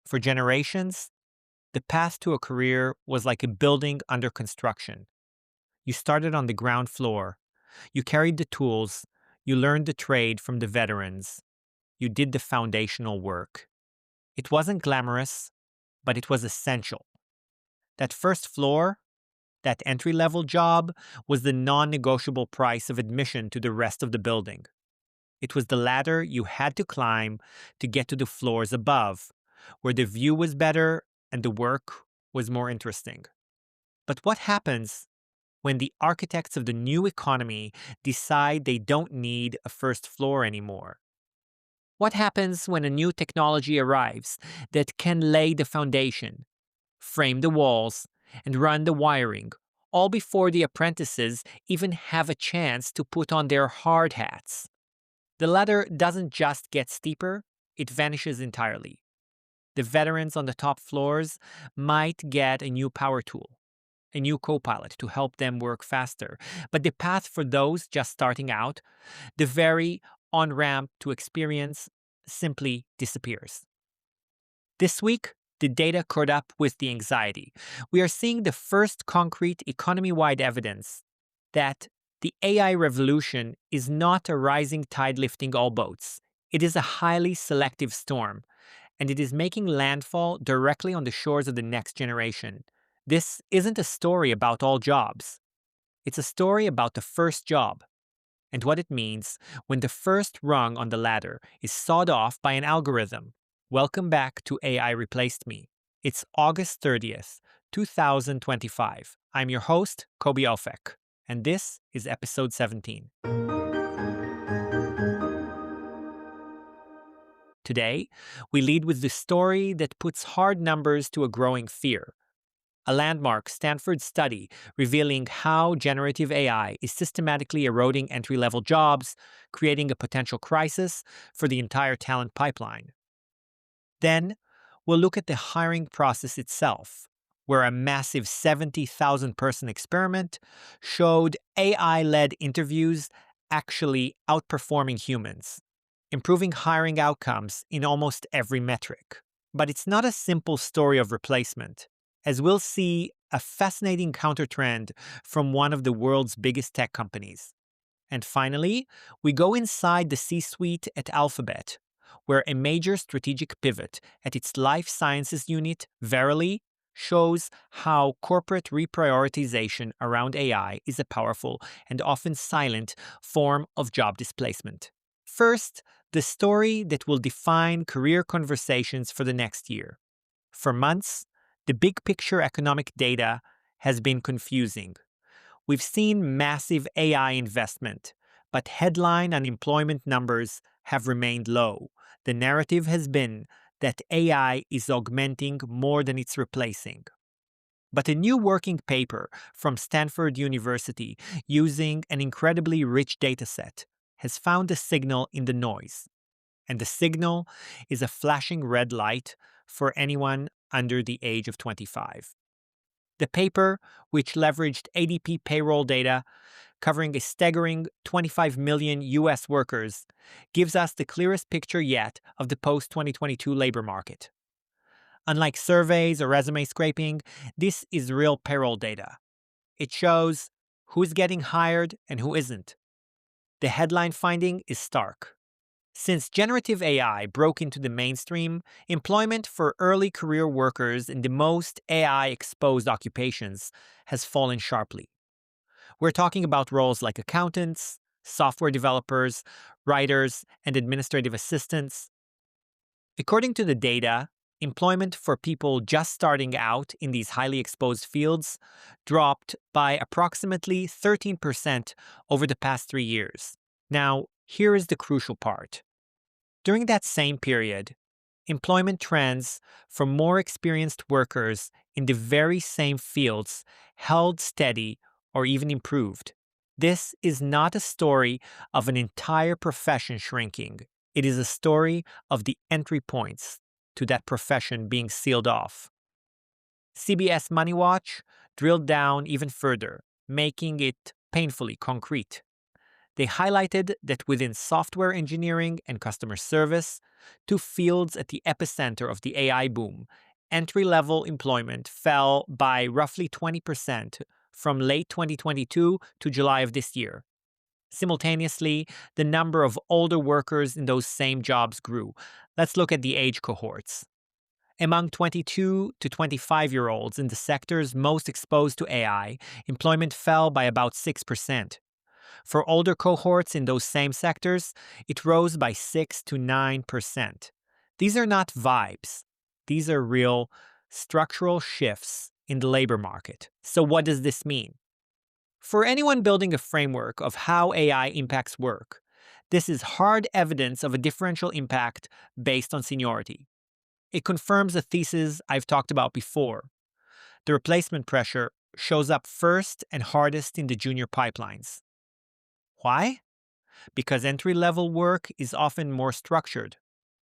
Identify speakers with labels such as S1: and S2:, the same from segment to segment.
S1: For generations, the path to a career was like a building under construction. You started on the ground floor. You carried the tools. You learned the trade from the veterans. You did the foundational work. It wasn't glamorous, but it was essential. That first floor, that entry-level job, was the non-negotiable price of admission to the rest of the building. It was the ladder you had to climb to get to the floors above, where the view was better and the work was more interesting. But what happens when the architects of the new economy decide they don't need a first floor anymore? What happens when a new technology arrives that can lay the foundation, frame the walls, and run the wiring, all before the apprentices even have a chance to put on their hard hats? The ladder doesn't just get steeper, it vanishes entirely. The veterans on the top floors might get a new power tool, a new co-pilot to help them work faster, but the path for those just starting out, the very on-ramp to experience, simply disappears. This week, the data caught up with the anxiety. We are seeing the first concrete economy-wide evidence that the AI revolution is not a rising tide lifting all boats. It is a highly selective storm, and it is making landfall directly on the shores of the next generation. This isn't a story about all jobs. It's a story about the first job and what it means when the first rung on the ladder is sawed off by an algorithm. Welcome back to AI Replaced Me. It's August 30th, 2025. I'm your host, Koby Ofek, and this is episode 17. Today, we lead with the story that puts hard numbers to a growing fear. A landmark Stanford study revealing how generative AI is systematically eroding entry-level jobs, creating a potential crisis for the entire talent pipeline. Then, we'll look at the hiring process itself, where a massive 70,000-person experiment showed AI-led interviews actually outperforming humans, improving hiring outcomes in almost every metric. But it's not a simple story of replacement, as we'll see a fascinating countertrend from one of the world's biggest tech companies. And finally, we go inside the C-suite at Alphabet, where a major strategic pivot at its life sciences unit, Verily, shows how corporate reprioritization around AI is a powerful and often silent form of job displacement. First, the story that will define career conversations for the next year. For months, the big picture economic data has been confusing. We've seen massive AI investment, but headline unemployment numbers have remained low. The narrative has been that AI is augmenting more than it's replacing. But a new working paper from Stanford University using an incredibly rich dataset has found a signal in the noise. And the signal is a flashing red light for anyone under the age of 25. The paper, which leveraged ADP payroll data covering a staggering 25 million US workers, gives us the clearest picture yet of the post-2022 labor market. Unlike surveys or resume scraping, this is real payroll data. It shows who's getting hired and who isn't. The headline finding is stark. Since generative AI broke into the mainstream, employment for early career workers in the most AI-exposed occupations has fallen sharply. We're talking about roles like accountants, software developers, writers, and administrative assistants. According to the data, employment for people just starting out in these highly exposed fields dropped by approximately 13% over the past 3 years. Now, here is the crucial part. During that same period, employment trends for more experienced workers in the very same fields held steady or even improved. This is not a story of an entire profession shrinking. It is a story of the entry points to that profession being sealed off. CBS Money Watch drilled down even further, making it painfully concrete. They highlighted that within software engineering and customer service, two fields at the epicenter of the AI boom, entry-level employment fell by roughly 20% from late 2022 to July of this year. Simultaneously, the number of older workers in those same jobs grew. Let's look at the age cohorts. Among 22 to 25-year-olds in the sectors most exposed to AI, employment fell by about 6%. For older cohorts in those same sectors, it rose by 6 to 9%. These are not vibes. These are real structural shifts in the labor market. So what does this mean? For anyone building a framework of how AI impacts work, this is hard evidence of a differential impact based on seniority. It confirms a thesis I've talked about before. The replacement pressure shows up first and hardest in the junior pipelines. Why? Because entry-level work is often more structured,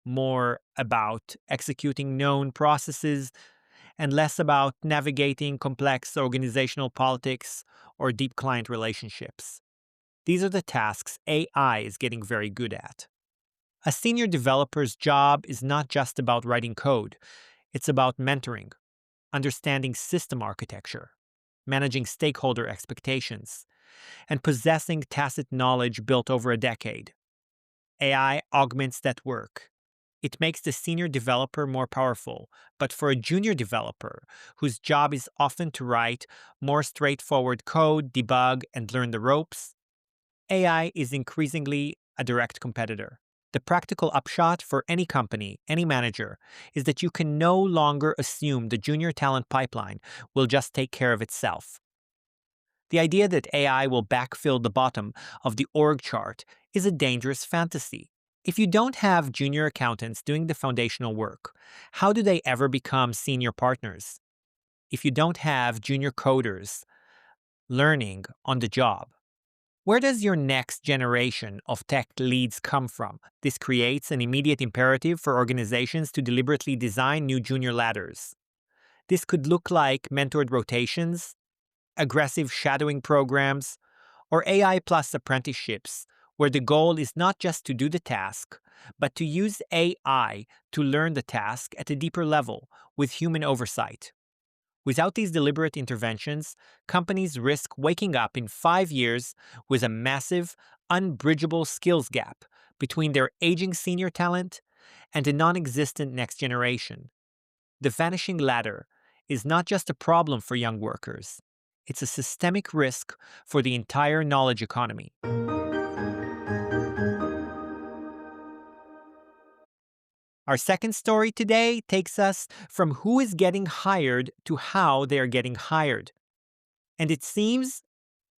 S1: more about executing known processes, and less about navigating complex organizational politics or deep client relationships. These are the tasks AI is getting very good at. A senior developer's job is not just about writing code. It's about mentoring, understanding system architecture, managing stakeholder expectations, and possessing tacit knowledge built over a decade. AI augments that work. It makes the senior developer more powerful, but for a junior developer, whose job is often to write more straightforward code, debug, and learn the ropes, AI is increasingly a direct competitor. The practical upshot for any company, any manager, is that you can no longer assume the junior talent pipeline will just take care of itself. The idea that AI will backfill the bottom of the org chart is a dangerous fantasy. If you don't have junior accountants doing the foundational work, how do they ever become senior partners? If you don't have junior coders learning on the job, where does your next generation of tech leads come from? This creates an immediate imperative for organizations to deliberately design new junior ladders. This could look like mentored rotations, aggressive shadowing programs, or AI plus apprenticeships, where the goal is not just to do the task, but to use AI to learn the task at a deeper level with human oversight. Without these deliberate interventions, companies risk waking up in 5 years with a massive, unbridgeable skills gap between their aging senior talent and a non-existent next generation. The vanishing ladder is not just a problem for young workers. It's a systemic risk for the entire knowledge economy. Our second story today takes us from who is getting hired to how they are getting hired. And it seems,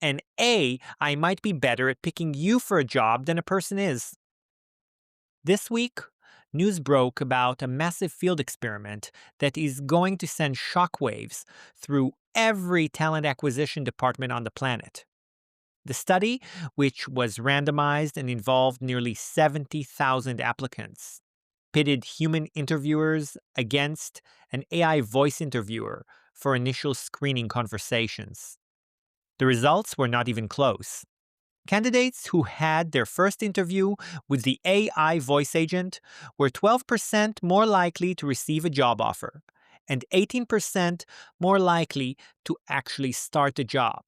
S1: I might be better at picking you for a job than a person is. This week, news broke about a massive field experiment that is going to send shockwaves through every talent acquisition department on the planet. The study, which was randomized and involved nearly 70,000 applicants, pitted human interviewers against an AI voice interviewer for initial screening conversations. The results were not even close. Candidates who had their first interview with the AI voice agent were 12% more likely to receive a job offer and 18% more likely to actually start the job.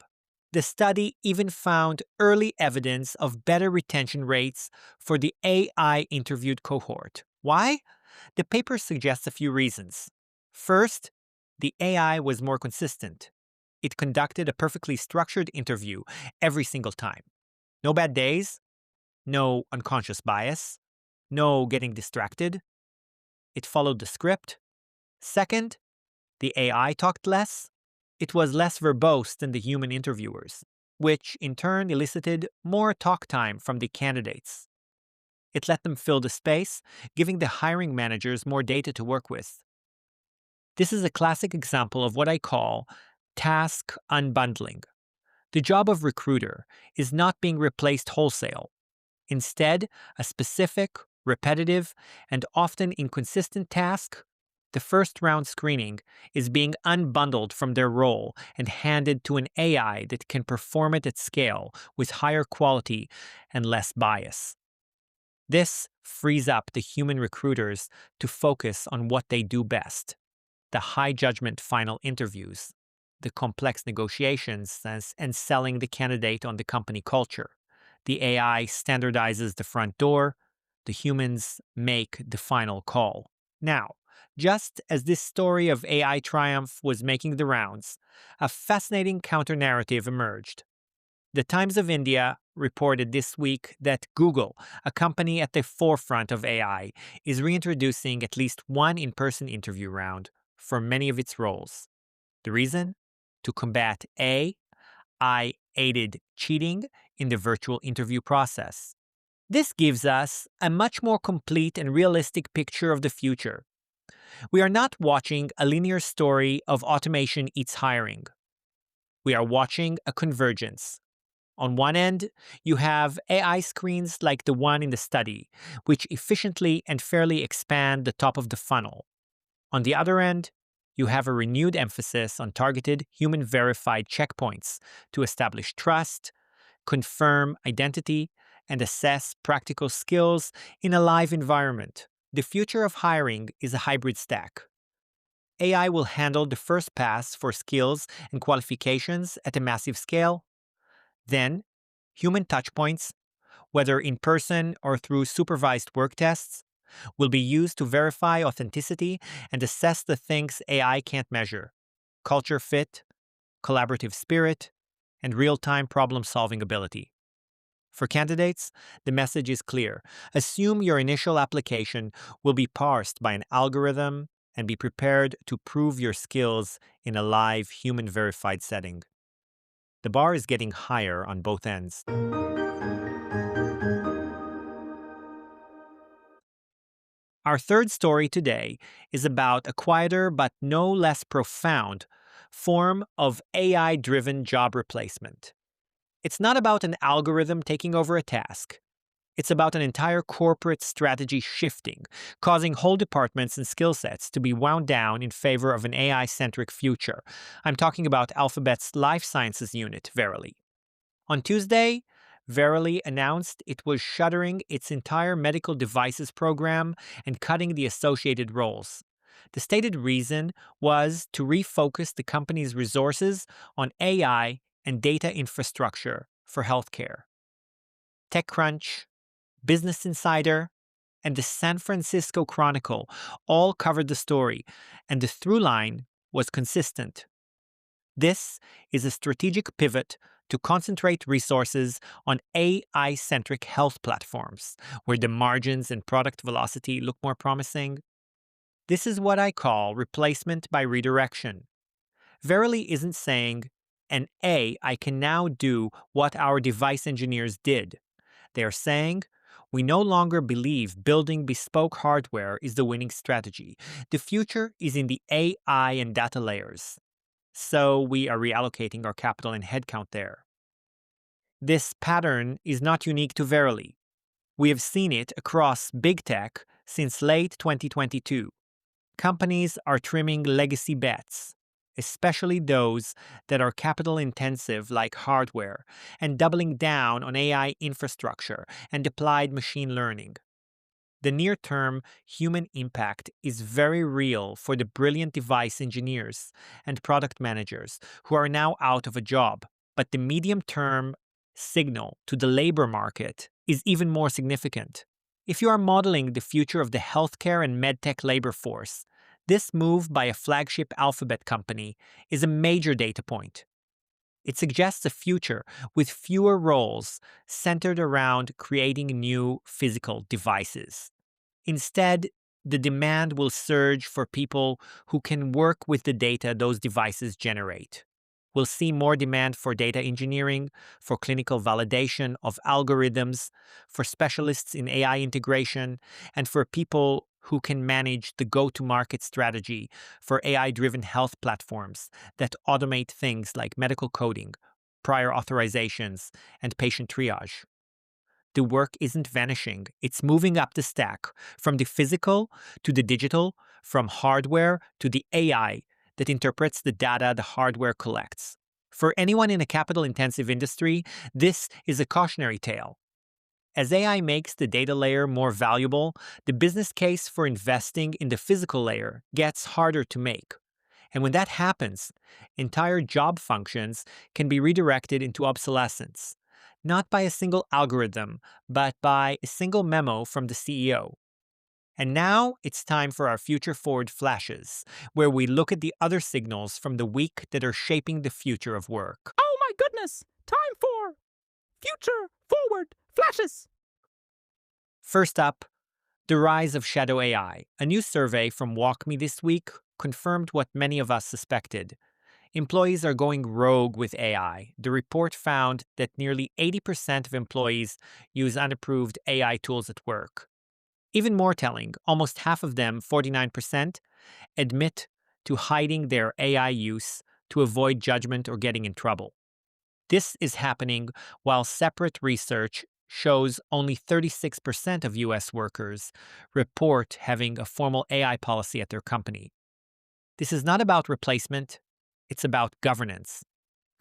S1: The study even found early evidence of better retention rates for the AI interviewed cohort. Why? The paper suggests a few reasons. First, the AI was more consistent. It conducted a perfectly structured interview every single time. No bad days, no unconscious bias, no getting distracted. It followed the script. Second, the AI talked less. It was less verbose than the human interviewers, which in turn elicited more talk time from the candidates. It let them fill the space, giving the hiring managers more data to work with. This is a classic example of what I call task unbundling. The job of recruiter is not being replaced wholesale. Instead, a specific, repetitive, and often inconsistent task, The first round screening is being unbundled from their role and handed to an AI that can perform it at scale with higher quality and less bias. This frees up the human recruiters to focus on what they do best: the high judgment final interviews, the complex negotiations, and selling the candidate on the company culture. The AI standardizes the front door, the humans make the final call. Now, just as this story of AI triumph was making the rounds, a fascinating counter-narrative emerged. The Times of India reported this week that Google, a company at the forefront of AI, is reintroducing at least one in-person interview round for many of its roles. The reason? To combat AI-aided cheating in the virtual interview process. This gives us a much more complete and realistic picture of the future. We are not watching a linear story of automation eats hiring. We are watching a convergence. On one end, you have AI screens like the one in the study, which efficiently and fairly expand the top of the funnel. On the other end, you have a renewed emphasis on targeted human-verified checkpoints to establish trust, confirm identity, and assess practical skills in a live environment. The future of hiring is a hybrid stack. AI will handle the first pass for skills and qualifications at a massive scale. Then, human touchpoints, whether in person or through supervised work tests, will be used to verify authenticity and assess the things AI can't measure: culture fit, collaborative spirit, and real-time problem-solving ability. For candidates, the message is clear. Assume your initial application will be parsed by an algorithm and be prepared to prove your skills in a live, human-verified setting. The bar is getting higher on both ends. Our third story today is about a quieter but no less profound form of AI-driven job replacement. It's not about an algorithm taking over a task. It's about an entire corporate strategy shifting, causing whole departments and skill sets to be wound down in favor of an AI-centric future. I'm talking about Alphabet's life sciences unit, Verily. On Tuesday, Verily announced it was shuttering its entire medical devices program and cutting the associated roles. The stated reason was to refocus the company's resources on AI and data infrastructure for healthcare. TechCrunch, Business Insider, and the San Francisco Chronicle all covered the story, and the through line was consistent. This is a strategic pivot to concentrate resources on AI-centric health platforms, where the margins and product velocity look more promising. This is what I call replacement by redirection. Verily isn't saying, I can now do what our device engineers did. They are saying, we no longer believe building bespoke hardware is the winning strategy. The future is in the AI and data layers. So we are reallocating our capital and headcount there. This pattern is not unique to Verily. We have seen it across big tech since late 2022. Companies are trimming legacy bets, especially those that are capital intensive like hardware, and doubling down on AI infrastructure and applied machine learning. The near-term human impact is very real for the brilliant device engineers and product managers who are now out of a job, but the medium-term signal to the labor market is even more significant. If you are modeling the future of the healthcare and medtech labor force, this move by a flagship Alphabet company is a major data point. It suggests a future with fewer roles centered around creating new physical devices. Instead, the demand will surge for people who can work with the data those devices generate. We'll see more demand for data engineering, for clinical validation of algorithms, for specialists in AI integration, and for people who can manage the go-to-market strategy for AI-driven health platforms that automate things like medical coding, prior authorizations, and patient triage. The work isn't vanishing, it's moving up the stack, from the physical to the digital, from hardware to the AI that interprets the data the hardware collects. For anyone in a capital-intensive industry, this is a cautionary tale. As AI makes the data layer more valuable, the business case for investing in the physical layer gets harder to make. And when that happens, entire job functions can be redirected into obsolescence, not by a single algorithm, but by a single memo from the CEO. And now it's time for our Future Forward Flashes, where we look at the other signals from the week that are shaping the future of work.
S2: Oh my goodness! Time for Future Forward Flashes!
S1: First up, the rise of shadow AI. A new survey from WalkMe this week confirmed what many of us suspected. Employees are going rogue with AI. The report found that nearly 80% of employees use unapproved AI tools at work. Even more telling, almost half of them, 49%, admit to hiding their AI use to avoid judgment or getting in trouble. This is happening while separate research shows only 36% of US workers report having a formal AI policy at their company. This is not about replacement, it's about governance.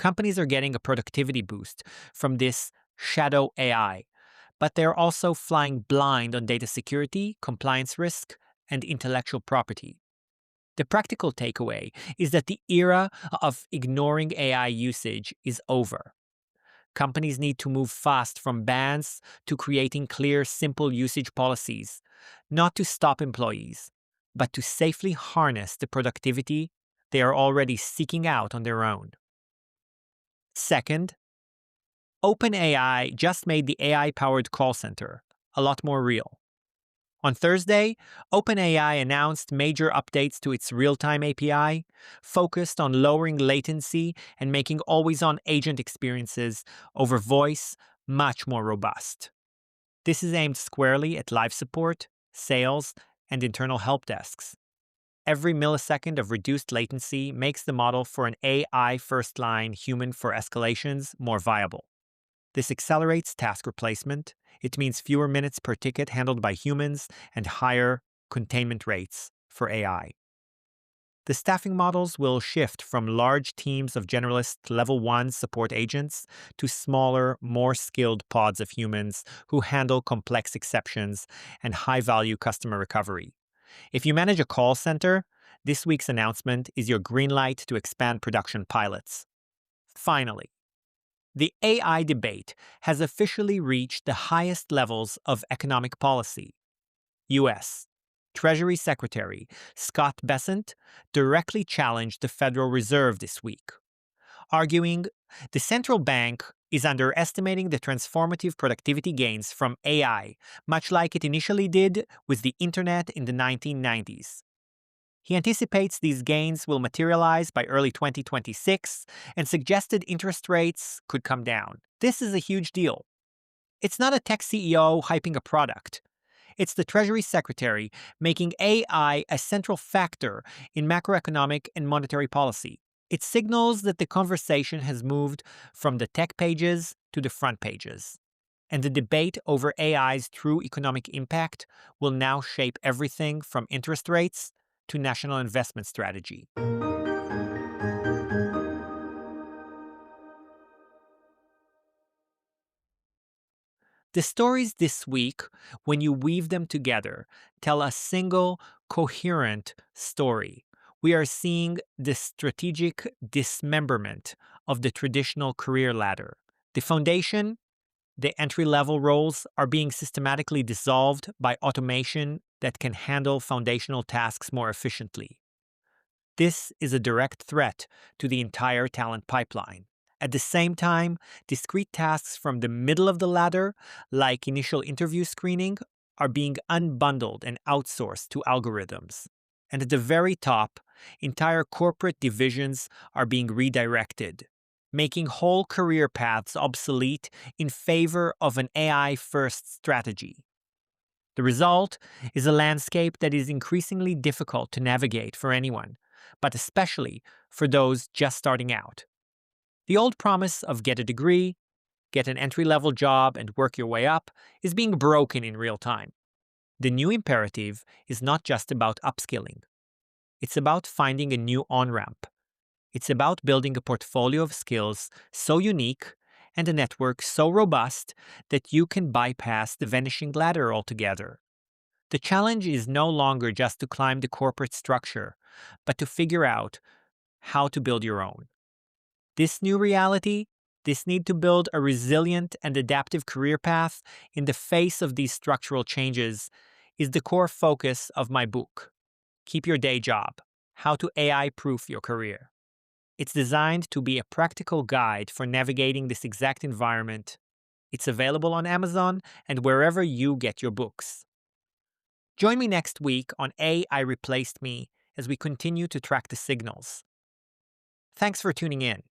S1: Companies are getting a productivity boost from this shadow AI, but they're also flying blind on data security, compliance risk, and intellectual property. The practical takeaway is that the era of ignoring AI usage is over. Companies need to move fast from bans to creating clear, simple usage policies, not to stop employees, but to safely harness the productivity they are already seeking out on their own. Second, OpenAI just made the AI-powered call center a lot more real. On Thursday, OpenAI announced major updates to its real-time API, focused on lowering latency and making always-on agent experiences over voice much more robust. This is aimed squarely at live support, sales, and internal help desks. Every millisecond of reduced latency makes the model for an AI first-line human for escalations more viable. This accelerates task replacement. It means fewer minutes per ticket handled by humans and higher containment rates for AI. The staffing models will shift from large teams of generalist level 1 support agents to smaller, more skilled pods of humans who handle complex exceptions and high-value customer recovery. If you manage a call center, this week's announcement is your green light to expand production pilots. Finally, the AI debate has officially reached the highest levels of economic policy. U.S. Treasury Secretary Scott Bessent directly challenged the Federal Reserve this week, arguing the central bank is underestimating the transformative productivity gains from AI, much like it initially did with the internet in the 1990s. He anticipates these gains will materialize by early 2026 and suggested interest rates could come down. This is a huge deal. It's not a tech CEO hyping a product. It's the Treasury Secretary making AI a central factor in macroeconomic and monetary policy. It signals that the conversation has moved from the tech pages to the front pages. And the debate over AI's true economic impact will now shape everything from interest rates to national investment strategy. The stories this week, when you weave them together, tell a single, coherent story. We are seeing the strategic dismemberment of the traditional career ladder. The foundation, the entry-level roles, are being systematically dissolved by automation that can handle foundational tasks more efficiently. This is a direct threat to the entire talent pipeline. At the same time, discrete tasks from the middle of the ladder, like initial interview screening, are being unbundled and outsourced to algorithms. And at the very top, entire corporate divisions are being redirected, making whole career paths obsolete in favor of an AI-first strategy. The result is a landscape that is increasingly difficult to navigate for anyone, but especially for those just starting out. The old promise of get a degree, get an entry-level job, and work your way up is being broken in real time. The new imperative is not just about upskilling, It's about finding a new on-ramp. It's about building a portfolio of skills so unique and a network so robust that you can bypass the vanishing ladder altogether. The challenge is no longer just to climb the corporate structure, but to figure out how to build your own. This new reality, this need to build a resilient and adaptive career path in the face of these structural changes, is the core focus of my book, Keep Your Day Job: How to AI-Proof Your Career. It's designed to be a practical guide for navigating this exact environment. It's available on Amazon and wherever you get your books. Join me next week on AI Replaced Me as we continue to track the signals. Thanks for tuning in.